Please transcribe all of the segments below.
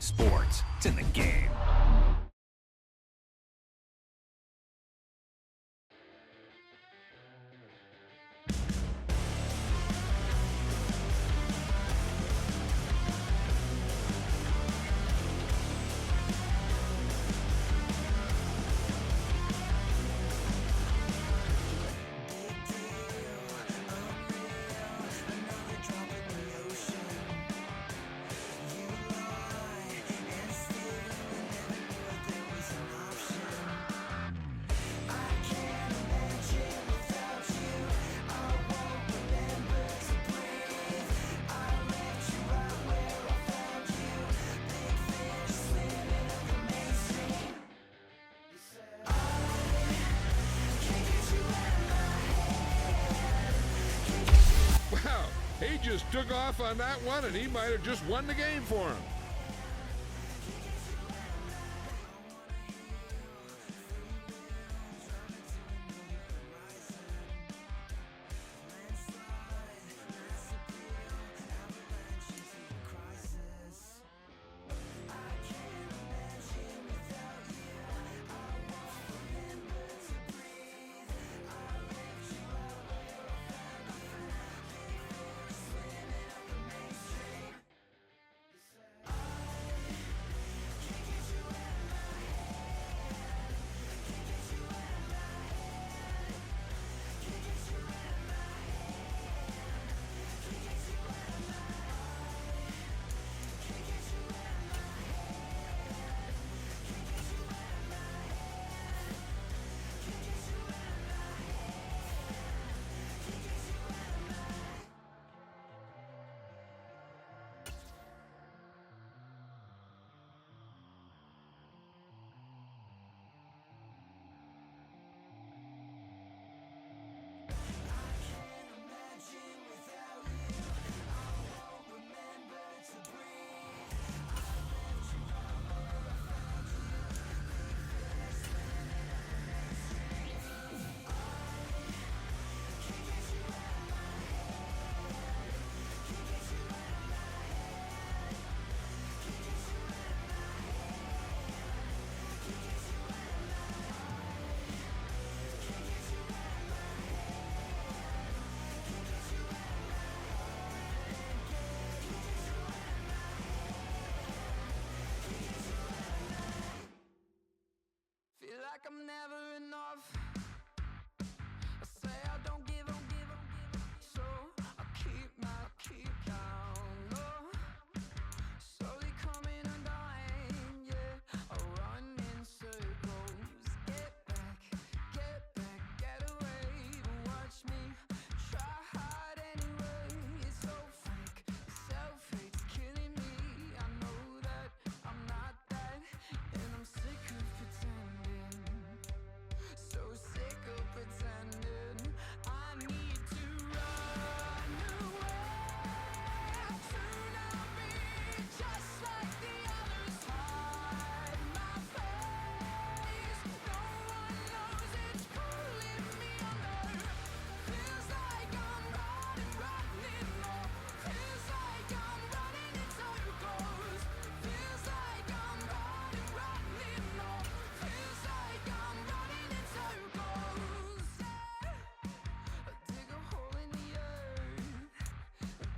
Sports, it's in the game. He just took off on that one, and he might have just won the game for him. I'm never enough. I say I don't give up, so I keep down low. Slowly coming undone, yeah. I run in circles. Get back, get away. Watch me try hard anyway. It's so fake, self-hate's killing me. I know that I'm not that, and I'm sick of pretending. So sick of pretending. I need to run away to not be just like the others. Hide my face. No one knows it's pulling me under. Feels like I'm running low. Feels like I'm running in circles. Feels like I'm running low. Feels like I'm running in circles. I dig a hole in the earth,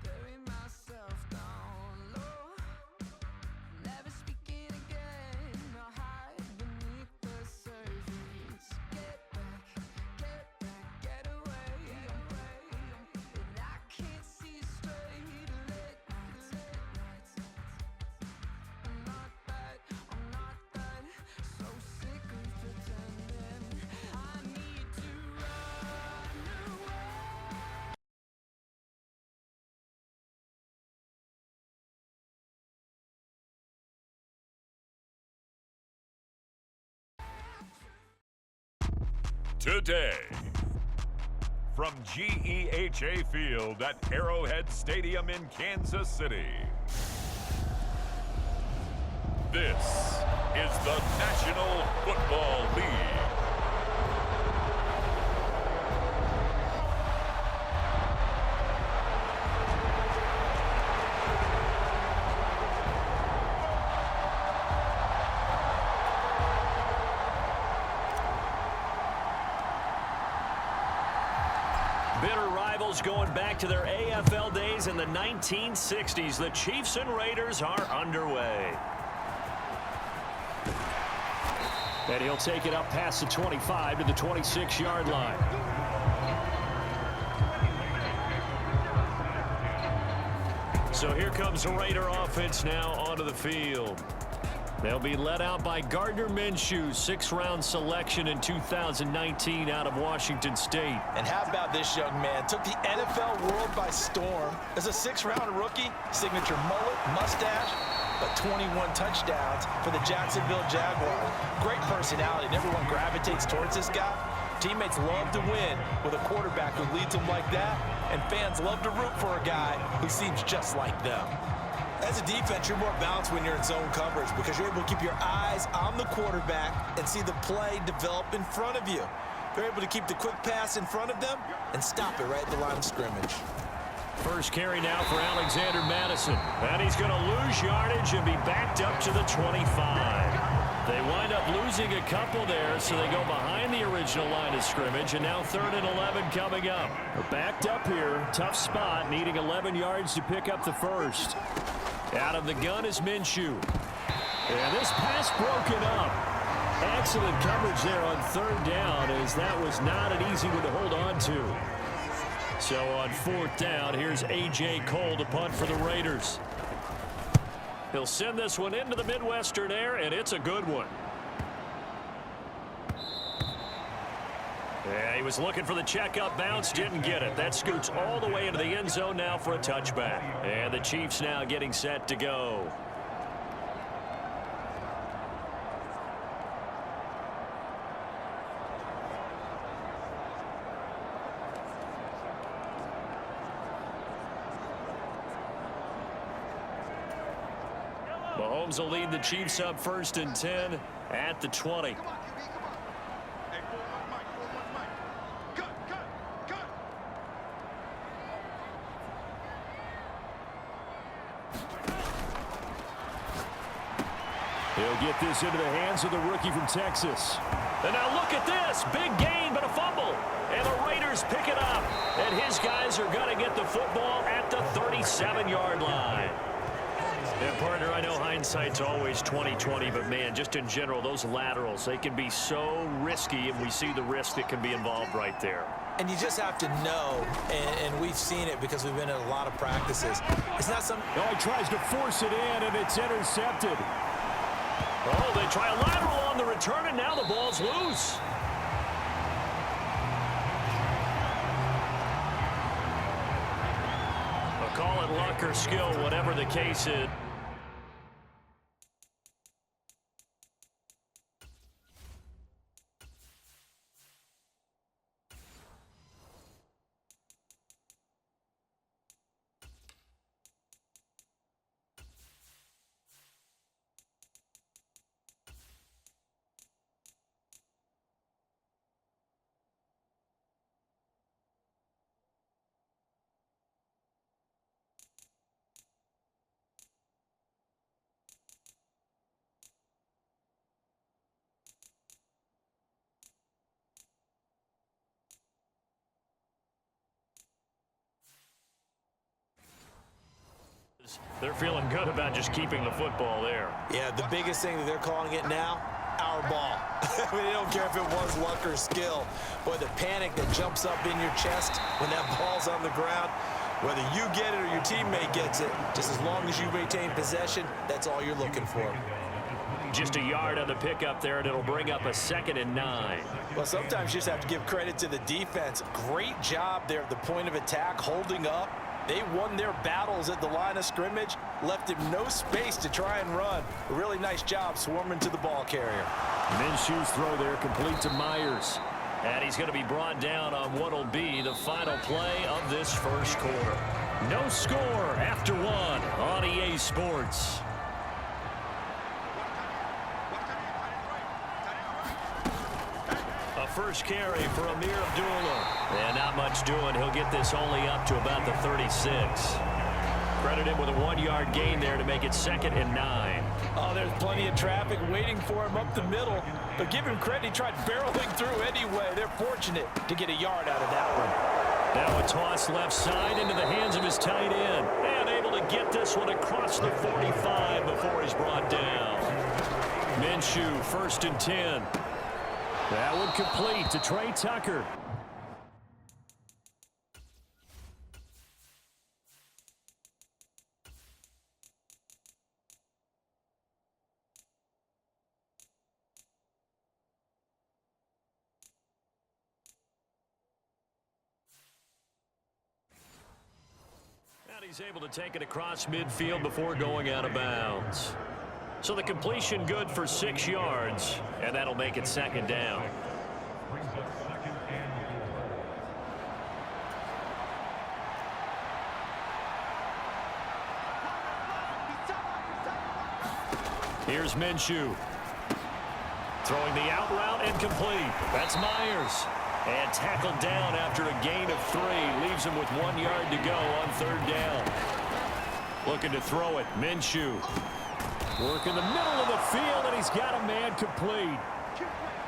bury myself down low. Never speaking again, I hide beneath the surface. Get back, get away. And I can't see straight late nights. I'm not that, so sick of pretending. I need to run away. Today, from GEHA Field at Arrowhead Stadium in Kansas City, this is the National Football League. rivals going back to their AFL days in the 1960s. The Chiefs and Raiders are underway. And he'll take it up past the 25 to the 26-yard line. So here comes the Raider offense now onto the field. They'll be led out by Gardner Minshew, 6th-round selection in 2019 out of Washington State. And how about this young man? Took the NFL world by storm. As a 6th-round rookie, signature mullet, mustache, but 21 touchdowns for the Jacksonville Jaguars. Great personality, and everyone gravitates towards this guy. Teammates love to win with a quarterback who leads them like that, and fans love to root for a guy who seems just like them. As a defense, you're more balanced when you're in zone coverage because you're able to keep your eyes on the quarterback and see the play develop in front of you. You're able to keep the quick pass in front of them and stop it right at the line of scrimmage. First carry now for Alexander Madison. And he's going to lose yardage and be backed up to the 25. They wind up losing a couple there, so they go behind the original line of scrimmage, and now 3rd and 11 coming up. They're backed up here. Tough spot, needing 11 yards to pick up the first. Out of the gun is Minshew. And this pass broken up. Excellent coverage there on 3rd down, as that was not an easy one to hold on to. So on 4th down, here's A.J. Cole to punt for the Raiders. He'll send this one into the Midwestern air, and it's a good one. Yeah, he was looking for the checkup bounce, didn't get it. That scoots all the way into the end zone now for a touchback. And the Chiefs now getting set to go. Mahomes will lead the Chiefs up 1st and 10 at the 20. He'll get this into the hands of the rookie from Texas. And now look at this. Big gain, but a fumble. And the Raiders pick it up. And his guys are going to get the football at the 37-yard line. And partner, I know hindsight's always 20/20, but man, just in general, those laterals, they can be so risky, and we see the risk that can be involved right there. And you just have to know, and we've seen it because we've been in a lot of practices. It's not some... Oh, he tries to force it in, and it's intercepted. Oh, they try a lateral on the return, and now the ball's loose. Call it luck or skill, whatever the case is. They're feeling good about just keeping the football there. Yeah, the biggest thing that they're calling it now, our ball. I mean, they don't care if it was luck or skill. Boy, the panic that jumps up in your chest when that ball's on the ground, whether you get it or your teammate gets it, just as long as you maintain possession, that's all you're looking for. Just a yard on the pickup there, and it'll bring up a 2nd and 9. Well, sometimes you just have to give credit to the defense. Great job there at the point of attack, holding up. They won their battles at the line of scrimmage, left him no space to try and run. A really nice job swarming to the ball carrier. Minshew's throw there complete to Myers. And he's going to be brought down on what will be the final play of this first quarter. No score after 1 on EA Sports. A first carry for Amir Abdullah. And not much doing. He'll get this only up to about the 36. Credit him with a 1-yard gain there to make it 2nd and 9. Oh, there's plenty of traffic waiting for him up the middle. But give him credit, he tried barreling through anyway. They're fortunate to get a yard out of that one. Now a toss left side into the hands of his tight end. And able to get this one across the 45 before he's brought down. Minshew, 1st and 10. That one complete to Trey Tucker. He's able to take it across midfield before going out of bounds. So the completion good for 6 yards, and that'll make it 2nd down. Here's Minshew. Throwing the out route and complete. That's Myers. And tackled down after a gain of 3. Leaves him with 1 yard to go on 3rd down. Looking to throw it. Minshew. Work in the middle of the field, and he's got a man complete.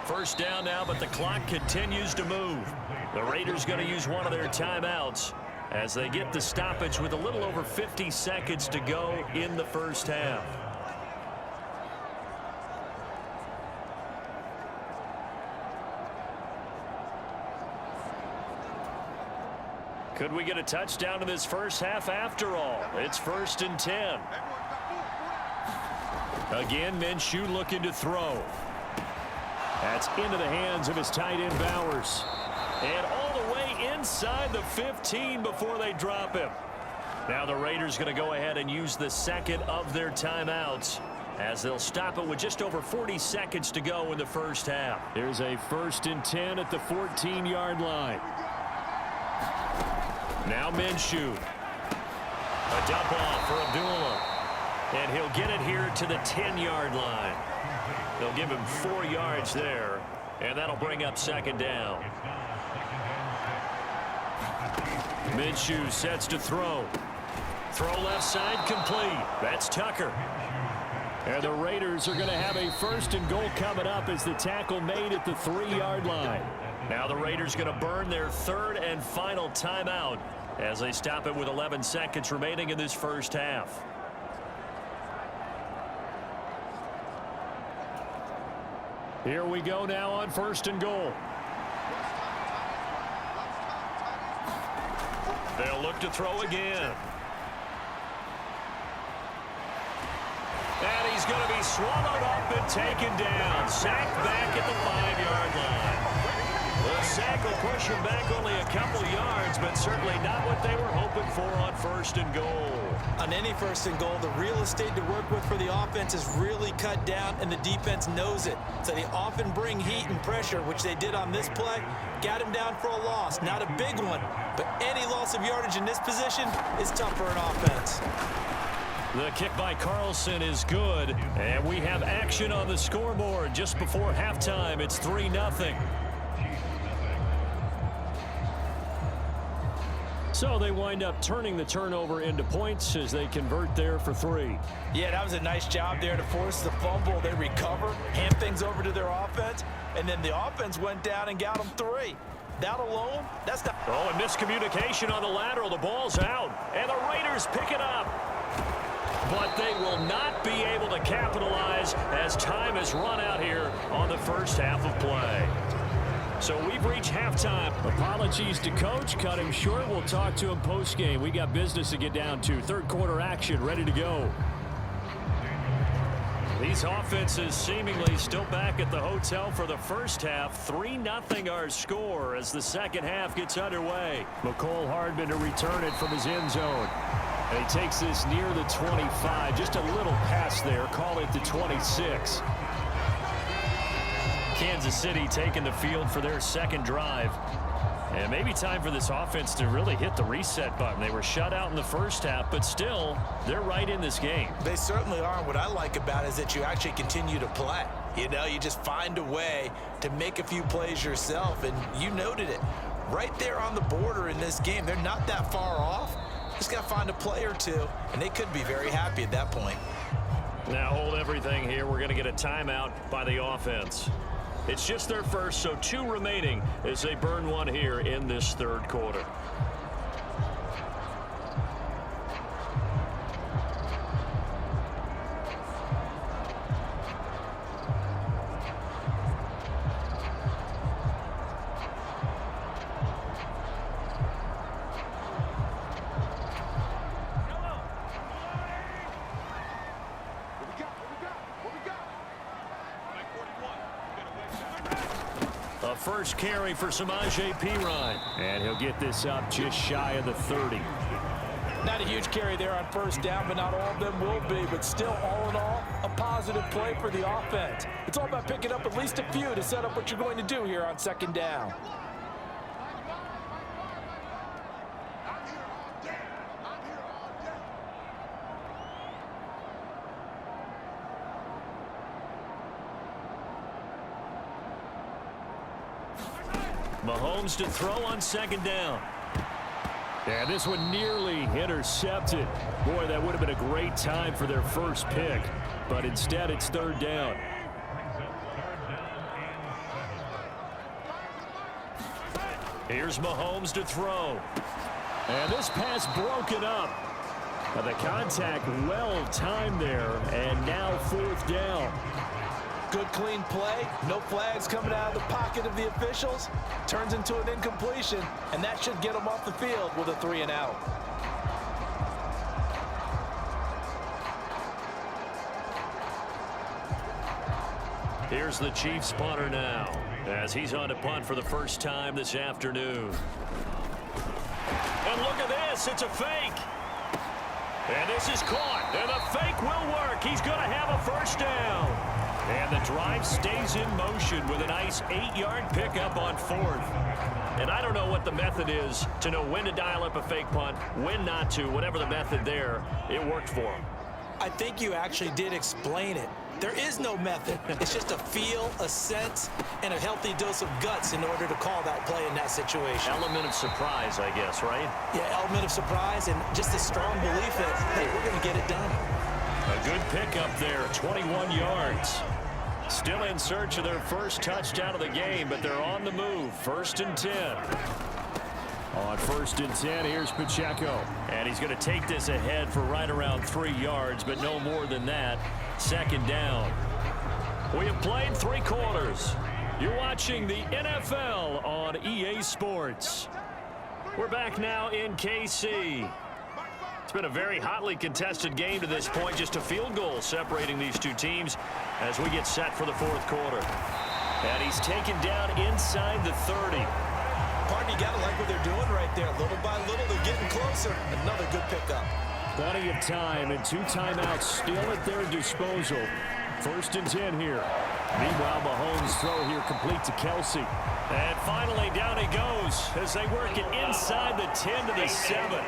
1st down now, but the clock continues to move. The Raiders going to use one of their timeouts as they get the stoppage with a little over 50 seconds to go in the 1st half. Could we get a touchdown in this 1st half after all? It's 1st and 10. Again, Minshew looking to throw. That's into the hands of his tight end Bowers. And all the way inside the 15 before they drop him. Now the Raiders going to go ahead and use the 2nd of their timeouts as they'll stop it with just over 40 seconds to go in the 1st half. There's a 1st and 10 at the 14-yard line. Now Minshew. A dump off for Abdullah. And he'll get it here to the 10-yard line. They'll give him 4 yards there. And that'll bring up 2nd down. Minshew sets to throw. Throw left side complete. That's Tucker. And the Raiders are going to have a 1st and goal coming up as the tackle made at the 3-yard line. Now the Raiders going to burn their 3rd and final timeout as they stop it with 11 seconds remaining in this 1st half. Here we go now on 1st and goal. They'll look to throw again. And he's going to be swallowed up and taken down. Sacked back at the 5-yard line. The sack will push him back only a couple yards, but certainly not what they were hoping for on 1st and goal. On any 1st and goal, the real estate to work with for the offense is really cut down, and the defense knows it. So they often bring heat and pressure, which they did on this play. Got him down for a loss. Not a big one, but any loss of yardage in this position is tough for an offense. The kick by Carlson is good, and we have action on the scoreboard just before halftime. It's 3-0. So they wind up turning the turnover into points as they convert there for 3. Yeah, that was a nice job there to force the fumble. They recover, hand things over to their offense, and then the offense went down and got them 3. That alone, that's not... Oh, and miscommunication on the lateral. The ball's out, and the Raiders pick it up. But they will not be able to capitalize as time has run out here on the 1st half of play. So we've reached halftime. Apologies to Coach. Cut him short. We'll talk to him post-game. We got business to get down to. 3rd quarter action ready to go. These offenses seemingly still back at the hotel for the 1st half. 3-0 our score as the 2nd half gets underway. McCole Hardman to return it from his end zone. And he takes this near the 25. Just a little pass there. Call it the 26. Kansas City taking the field for their 2nd drive. And maybe time for this offense to really hit the reset button. They were shut out in the 1st half, but still, they're right in this game. They certainly are. What I like about it is that you actually continue to play. You know, you just find a way to make a few plays yourself, and you noted it. Right there on the border in this game, they're not that far off. Just got to find a play or two, and they could be very happy at that point. Now hold everything here. We're going to get a timeout by the offense. It's just their first, so 2 remaining as they burn one here in this third quarter. First carry for Samaje Perine, and he'll get this up just shy of the 30. Not a huge carry there on first down, but not all of them will be. But still, all in all, a positive play for the offense. It's all about picking up at least a few to set up what you're going to do here on second down. Mahomes to throw on second down. And this one nearly intercepted. Boy, that would have been a great time for their first pick. But instead, it's third down. Here's Mahomes to throw. And this pass broken up. The contact well timed there. And now fourth down. Good clean play, no flags coming out of the pocket of the officials. Turns into an incompletion, and that should get them off the field with a 3-and-out. Here's the Chiefs punter now, as he's on to punt for the first time this afternoon. And look at this, it's a fake. And this is caught, and the fake will work. He's going to have a first down. And the drive stays in motion with a nice 8-yard pickup on fourth. And I don't know what the method is to know when to dial up a fake punt, when not to. Whatever the method there, it worked for him. I think you actually did explain it. There is no method. It's just a feel, a sense, and a healthy dose of guts in order to call that play in that situation. Element of surprise, I guess, right? Yeah, element of surprise and just a strong belief that, hey, we're going to get it done. A good pickup there, 21 yards. Still in search of their first touchdown of the game, but they're on the move. 1st and 10. On 1st and 10, here's Pacheco. And he's going to take this ahead for right around 3 yards, but no more than that. Second down. We have played 3 quarters. You're watching the NFL on EA Sports. We're back now in KC. It's been a very hotly contested game to this point. Just a field goal separating these two teams as we get set for the fourth quarter. And he's taken down inside the 30. Pardon, you got to like what they're doing right there. Little by little, they're getting closer. Another good pickup. Plenty of time and 2 timeouts still at their disposal. 1st and 10 here. Meanwhile, Mahomes' throw here complete to Kelsey. And finally, down he goes as they work it inside the 10 to the 7.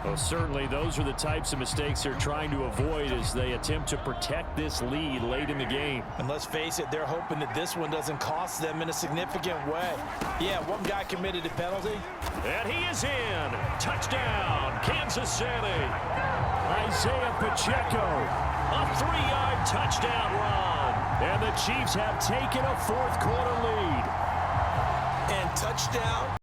Well, certainly those are the types of mistakes they're trying to avoid as they attempt to protect this lead late in the game. And let's face it, they're hoping that this one doesn't cost them in a significant way. Yeah, one guy committed a penalty. And he is in. Touchdown, Kansas City. Isaiah Pacheco. A 3-yard touchdown run. And the Chiefs have taken a fourth quarter lead. And touchdown.